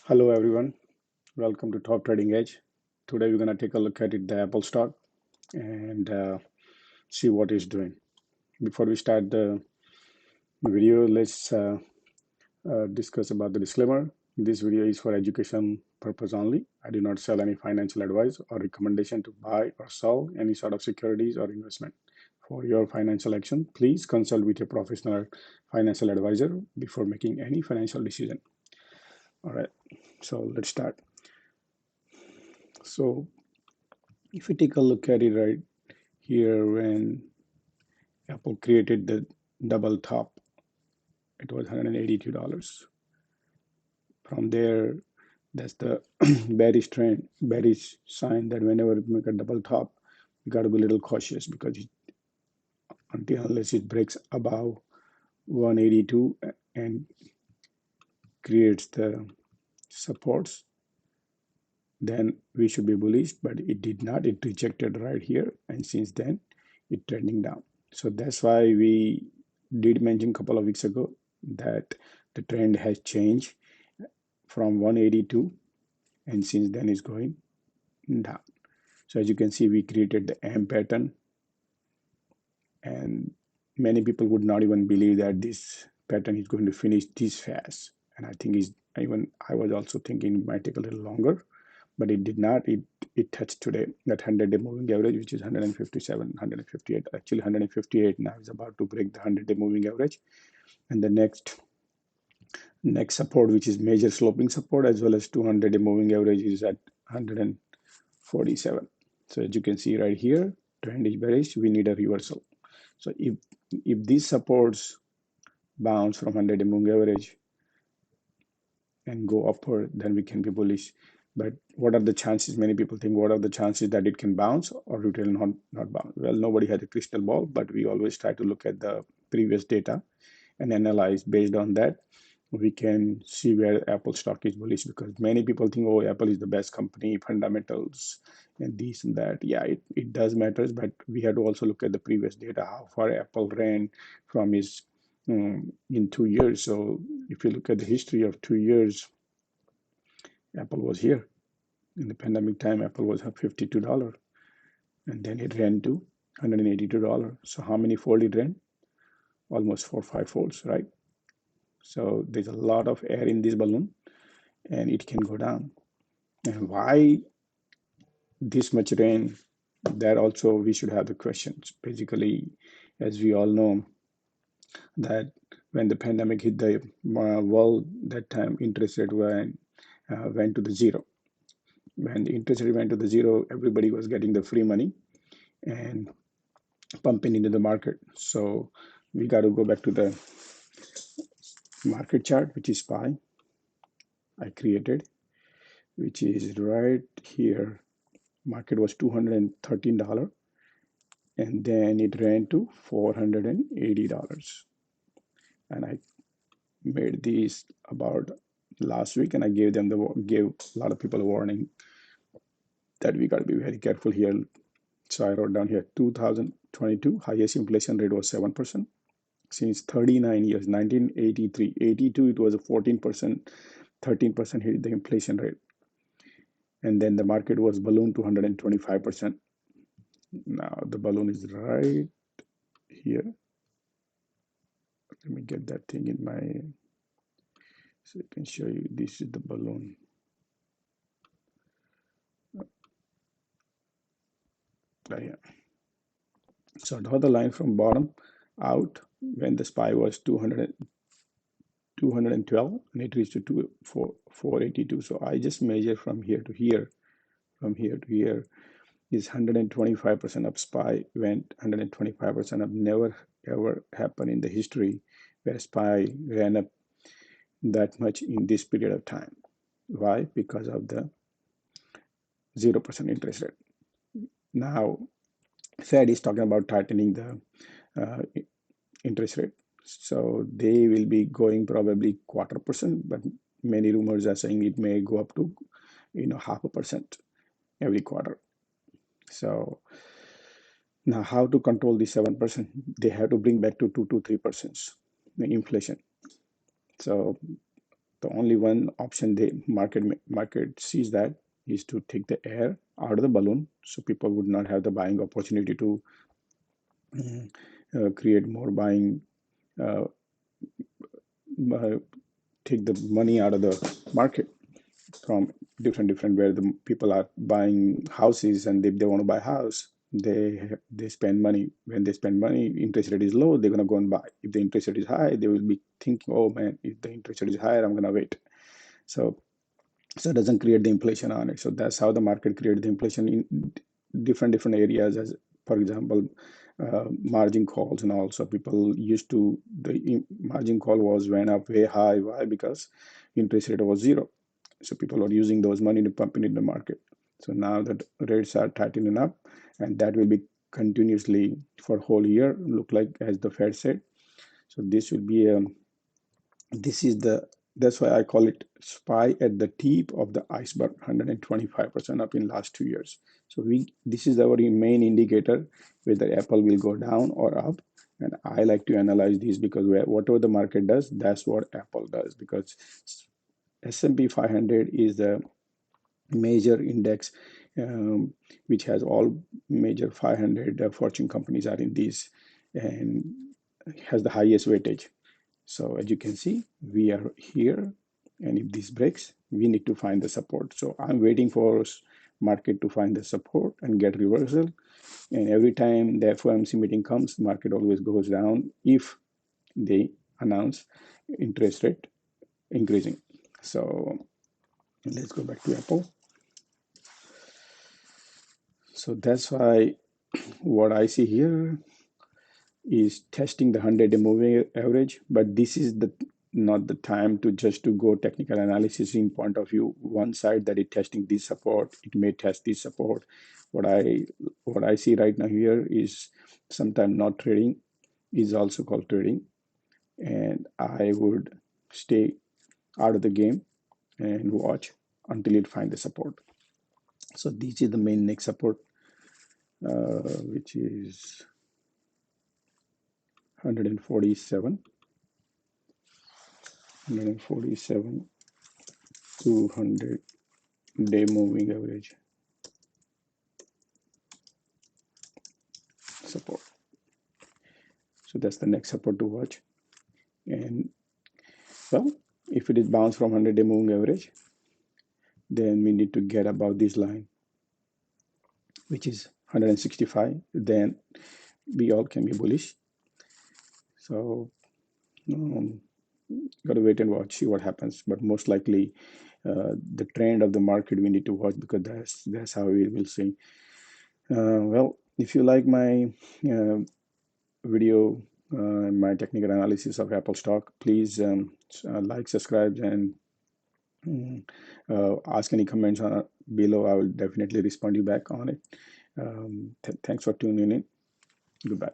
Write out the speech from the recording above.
Hello everyone, welcome to Top Trading Edge. Today we're going to take a look at the Apple stock and see what it's doing. Before we start the video, let's discuss about the disclaimer. This video is for education purpose only. I do not sell any financial advice or recommendation to buy or sell any sort of securities or investment. For your financial action, please consult with your professional financial advisor before making any financial decision. All right, so let's start. So if we take a look at it right here, when Apple created the double top, it was $182. From there, that's the bearish trend, bearish sign that whenever we make a double top, we got to be a little cautious because unless it breaks above 182 and creates the supports, then we should be bullish, but it did not. It rejected right here, and since then, it trending down. So that's why we did mention a couple of weeks ago that the trend has changed from 182, and since then it's going down. So as you can see, we created the M pattern, and many people would not even believe that this pattern is going to finish this fast. And I think I was also thinking it might take a little longer, but it did not. It touched today that 100-day moving average, which is 157, 158. Actually, 158 now is about to break the 100-day moving average, and the next support, which is major sloping support, as well as 200-day moving average, is at 147. So as you can see right here, trend is bearish. We need a reversal. So if these supports bounce from 100-day moving average and go upward, then we can be bullish. But what are the chances? Many people think, what are the chances that it can bounce or it will not bounce? Well, nobody has a crystal ball, but we always try to look at the previous data and analyze. Based on that, we can see where Apple stock is bullish, because many people think, oh, Apple is the best company, fundamentals and this and that. Yeah, it does matters, but we have to also look at the previous data, how far Apple ran from its in 2 years. So if you look at the history of 2 years, Apple was here. In the pandemic time, Apple was at $52, and then it ran to $182. So how many fold it ran? Almost 4 or 5 folds, right? So there's a lot of air in this balloon, and it can go down. And why this much rain? That also we should have the questions. Basically, as we all know, that when the pandemic hit the world, that time interest rate went to the zero. When the interest rate went to the zero, everybody was getting the free money and pumping into the market. So we got to go back to the market chart, which is SPY. I created, which is right here. Market was $213, and then it ran to $480. And I made these about last week, and I gave a lot of people a warning that we got to be very careful here. So I wrote down here 2022 highest inflation rate was 7%. Since 39 years, 1983, 82, it was a 14%, 13% hit the inflation rate. And then the market was ballooned to 125%. Now the balloon is right here. Let me get that thing in my, so I can show you. This is the balloon. Right here. So draw the line from bottom out when the SPY was 212, and it reached to 482. So I just measure from here to here. From here to here is 125% up. SPY went 125% up. Never ever happened in the history where SPY ran up that much in this period of time. Why? Because of the 0% interest rate. Now, Fed is talking about tightening the interest rate. So they will be going probably 1/4%, but many rumors are saying it may go up to 0.5% every quarter. So now how to control the 7%? They have to bring back to 2 to 3% inflation. So The only one option the market sees that is to take the air out of the balloon, so people would not have the buying opportunity to create more buying, uh, uh, take the money out of the market from different where the people are buying houses, and if they want to buy a house, they spend money. When they spend money, interest rate is low, they're going to go and buy. If the interest rate is high, they will be thinking, oh man, if the interest rate is higher, I'm going to wait. So so it doesn't create the inflation on it. So that's how the market creates the inflation in different areas. As for example, margin calls, and also people used to, the margin call was went up way high. Why? Because interest rate was zero, so people are using those money to pump it in the market. So now that rates are tightening up, and that will be continuously for whole year, look like, as the Fed said. So this will be a, this is the, that's why I call it spy at the tip of the iceberg. 125% up in last 2 years. So we, this is our main indicator whether Apple will go down or up. And I like to analyze these because whatever the market does, that's what Apple does. Because S&P 500 is the major index, which has all major 500 Fortune companies are in these, and has the highest weightage. So as you can see, we are here, and if this breaks, we need to find the support. So I'm waiting for market to find the support and get reversal. And every time the FOMC meeting comes, market always goes down if they announce interest rate increasing. So let's go back to Apple. So that's why what I see here is testing the 100-day moving average, but this is the not the time to just to go technical analysis in point of view. One side that is testing this support, it may test this support. What I see right now here is sometimes not trading is also called trading, and I would stay out of the game and watch until it find the support. So this is the main next support, which is 147 200-day moving average support. So that's the next support to watch. And well, if it is bounced from 100-day moving average, then we need to get above this line, which is 165. Then we all can be bullish. So got to wait and watch, see what happens. But most likely, the trend of the market we need to watch, because that's how we will see. Well, if you like my video, my technical analysis of Apple stock, please like, subscribe, and ask any comments on below. I will definitely respond you back on it. Thanks for tuning in. Goodbye.